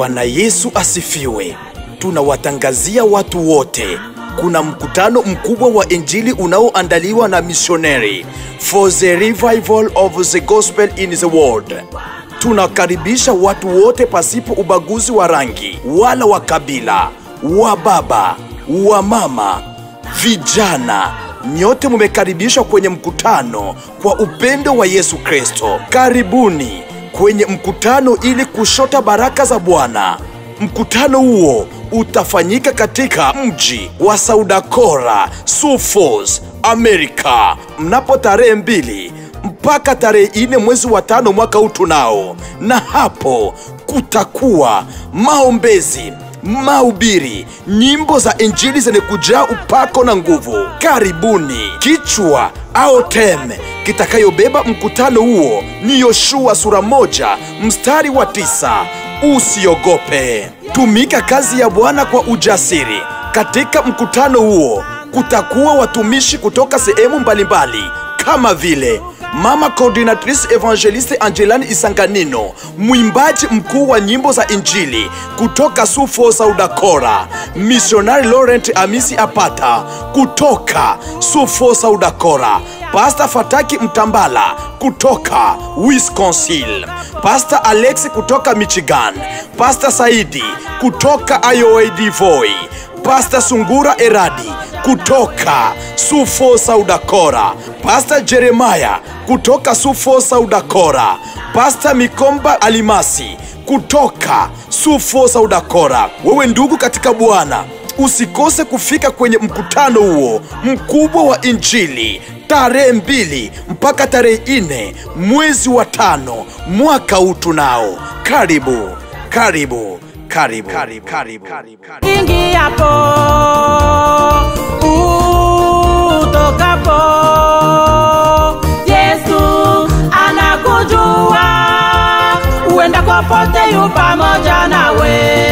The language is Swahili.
Bwana Yesu asifiwe. Tunawatangazia watu wote kuna mkutano mkubwa wa Injili unaoandaliwa na missionary for the revival of the gospel in the world. Tunakaribisha watu wote pasipo ubaguzi wa rangi wala wa kabila, wa baba, wa mama, vijana. Nyote mumekaribishwa kwenye mkutano kwa upendo wa Yesu Kristo. Karibuni kwenye mkutano ili kushota baraka za Bwana. Mkutano huo utafanyika katika mji wa Saudakora, Sioux Falls, Amerika, mnapo tarehe 2 mpaka tarehe 4 mwezi wa 5 mwaka huu tunao. Na hapo kutakuwa maombezi, mahubiri, nyimbo za Injili zenye kujaa upako na nguvu. Karibuni. Kichwa au teme kitakayobeba mkutano huo ni Yoshua sura 1 mstari wa 9. Usiogope. Tumika kazi ya Bwana kwa ujasiri. Katika mkutano huo kutakuwa watumishi kutoka sehemu mbalimbali kama vile Mama Coordinatrice Evangeliste Angelani Isanganino, mwimbaji mkuu wa nyimbo za Injili kutoka Sioux Falls, Saudakora, Missionary Laurent Amisi Apata kutoka Sioux Falls, Saudakora, Pastor Fataki Mtambala kutoka Wisconsin, Pastor Alex kutoka Michigan, Pastor Saidi kutoka Iowa Divoi, Pastor Sungura Eradi kutoka Sioux Falls, Saudakora, Pastor Jeremiah kutoka Sioux Falls, Saudakora, Pastor Mikomba Alimasi kutoka Sioux Falls, Saudakora. Wewe ndugu katika Bwana, usikose kufika kwenye mkutano huo mkubwa wa Injili tarehe 2 mpaka tarehe 4 mwezi wa 5 mwaka huu tunao. Karibu, karibu, karibu, karibu, karibu, karibu. Ingiapo, utokapo, Yesu anakujua, uenda kopote yu pamoja nawe.